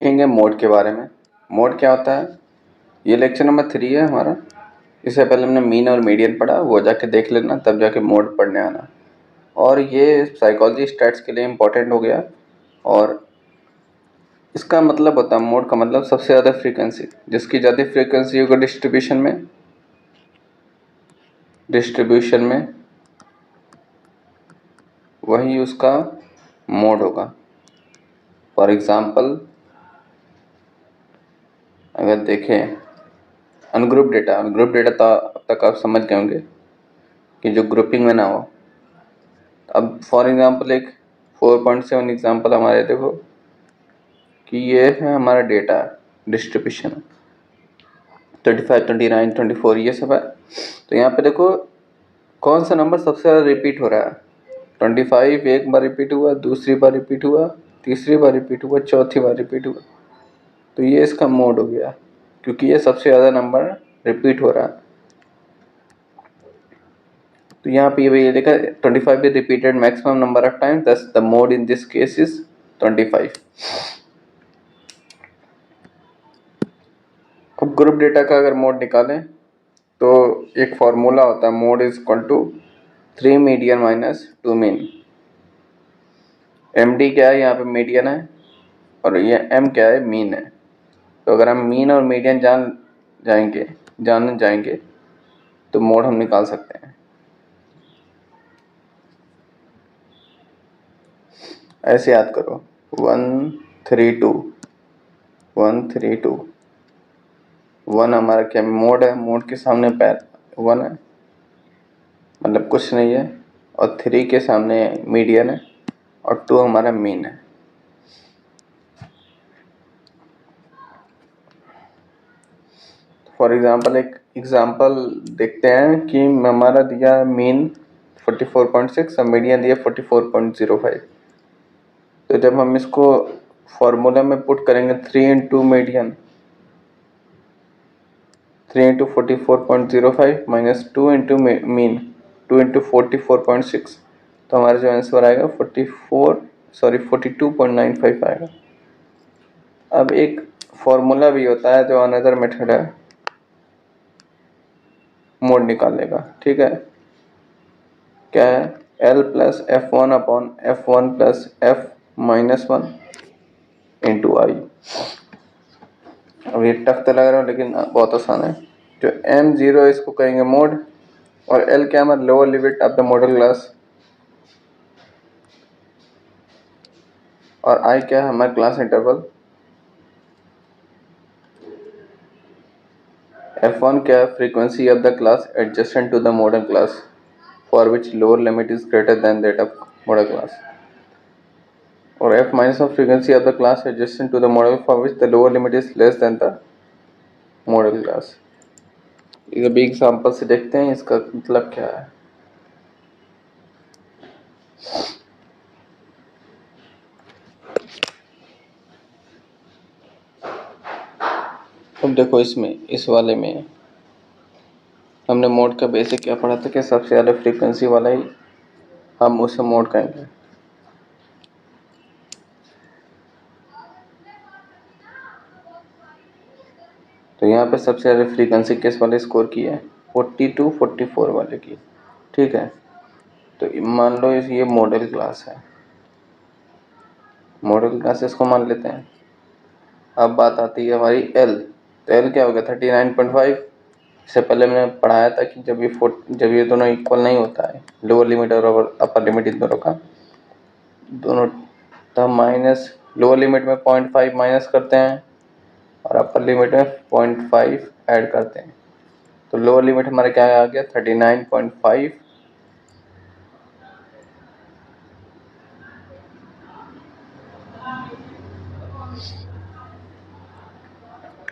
देखेंगे मोड के बारे में। मोड क्या होता है, ये लेक्चर नंबर 3 है हमारा। इससे पहले हमने मीन और मीडियन पढ़ा, वो जाके देख लेना, तब जाके मोड पढ़ने आना। और ये साइकोलॉजी स्टैट्स के लिए इम्पोर्टेंट हो गया। और इसका मतलब होता है, मोड का मतलब सबसे ज़्यादा फ्रीक्वेंसी, जिसकी ज़्यादा फ्रीक्वेंसी होगा डिस्ट्रीब्यूशन में वही उसका मोड होगा। फॉर एग्जाम्पल अगर देखें अनग्रुप डेटा तो अब तक आप समझ गए होंगे कि जो ग्रुपिंग में ना हो। अब फॉर एग्जांपल एक 4.7 एग्जांपल हमारे देखो कि ये है हमारा डेटा डिस्ट्रीब्यूशन 35, 29, 24 ये सब है। तो यहाँ पे देखो कौन सा नंबर सबसे ज़्यादा रिपीट हो रहा है। 25 एक बार रिपीट हुआ, दूसरी बार रिपीट हुआ, तीसरी बार रिपीट हुआ, चौथी बार रिपीट हुआ। तो ये इसका मोड हो गया, क्योंकि ये सबसे ज़्यादा नंबर रिपीट हो रहा है। तो यहाँ पे ये देखा 25 is repeated maximum number of times, thus the mode in this case is 25. अब ग्रुप डेटा का अगर मोड निकालें तो एक फॉर्मूला होता है, mode is equal to 3 median minus 2 mean. MD क्या है, यहाँ पे मीडियन है, और ये M क्या है, मीन है। तो अगर हम मीन और मीडियन जान जाएंगे तो मोड हम निकाल सकते हैं। ऐसे याद करो 1 3 2 1 3 2 1 हमारा क्या मोड है, मोड के सामने 1 है, मतलब कुछ नहीं है, और 3 के सामने मीडियन है, और 2 हमारा मीन है। फॉर एग्जांपल एक एग्जांपल देखते हैं कि हमारा दिया मीन 44.6 और मीडियन दिया 44.05। तो जब हम इसको फॉर्मूला में पुट करेंगे 3 into median 3 into 44.05 minus 2 into mean 2 into 44.6, तो हमारा जो आंसर आएगा 42.95 आएगा। अब एक फॉर्मूला भी होता है जो अनदर मेथड है मोड निकालने का, ठीक है। क्या है, L plus F1 upon F1 plus F minus 1 into I. अब ये टफ तो लग रहा है लेकिन बहुत आसान है। जो M0 इसको कहेंगे मोड, और L क्या है, lower limit of the modal class, और I क्या है, हमारा क्लास इंटरवल। F1 क्या है, frequency of the class adjacent to the modal class for which lower limit is greater than that of modal class, और F minus of frequency of the class adjacent to the modal for which the lower limit is less than the modal class. ये भी example से देखते हैं इसका मतलब क्या है। अब देखो इसमें इस वाले में हमने मोड का बेसिक क्या पढ़ा था कि सबसे ज़्यादा फ्रीक्वेंसी वाला ही हम उसे मोड कहेंगे। तो यहाँ पे सबसे ज़्यादा फ्रीक्वेंसी किस वाले स्कोर की है, 42 44 वाले की, ठीक है। तो मान लो ये मॉडल क्लास है, मॉडल क्लास इसको मान लेते हैं। अब बात आती है हमारी L, तो L क्या हो गया 39.5। इससे पहले मैंने पढ़ाया था कि जब ये दोनों इक्वल नहीं होता है, लोअर लिमिट और अपर लिमिट इन दोनों का, दोनों तो माइनस लोअर लिमिट में 0.5 माइनस करते हैं और अपर लिमिट में 0.5 ऐड करते हैं। तो लोअर लिमिट हमारा क्या आ गया 39.5,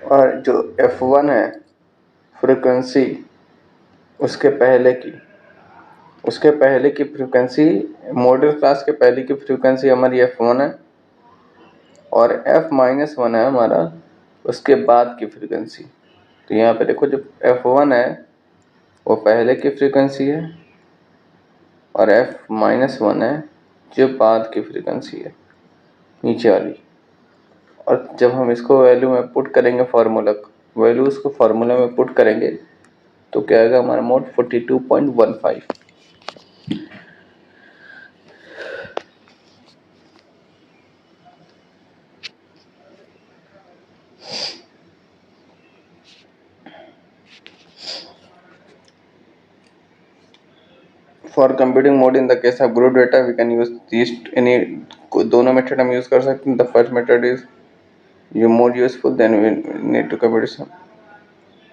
और जो F1 है फ्रीक्वेंसी उसके पहले की फ्रीक्वेंसी, मॉडल क्लास के पहले की फ्रीक्वेंसी हमारी F1 है, और F माइनस 1 है हमारा उसके बाद की फ्रीक्वेंसी। तो यहाँ पे देखो जो F1 है वो पहले की फ्रीक्वेंसी है, और F माइनस 1 है जो बाद की फ्रीक्वेंसी है नीचे वाली। और जब हम इसको वैल्यू में पुट करेंगे वैल्यू उसको फार्मूला में पुट करेंगे तो क्या आएगा हमारा mode 42.15। For computing mode in the case of group data we can use these any दोनों मेथड हम यूज कर सकते हैं। The first method is you more useful then we need to compute sum.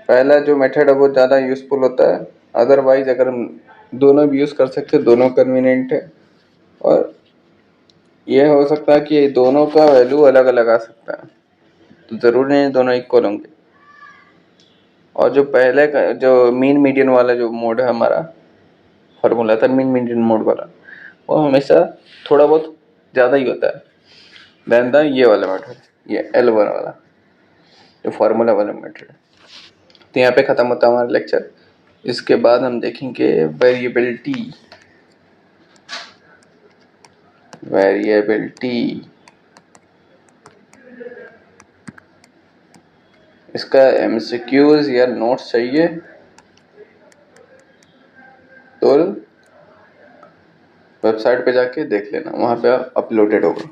पहला जो मेथड है वो ज़्यादा यूजफुल होता है। अदरवाइज अगर हम दोनों भी यूज़ कर सकते हैं, दोनों कन्वीनियंट है। और ये हो सकता है कि दोनों का वैल्यू अलग अलग आ सकता है, तो ज़रूरी नहीं दोनों इक्वल होंगे। और जो पहले का जो मीन मीडियन वाला जो मोड है हमारा फार्मूला था, मीन मीडियन मोड वाला, वो हमेशा थोड़ा बहुत ज़्यादा ही होता है देन द ये वाला मेथड, ये L1 वाला जो फार्मूला वाला मेथड है। तो यहाँ पे ख़त्म होता है हमारा लेक्चर। इसके बाद हम देखेंगे वेरिएबिलिटी। इसका MCQs या नोट्स चाहिए तो वेबसाइट पे जाके देख लेना, वहाँ पे अपलोडेड होगा।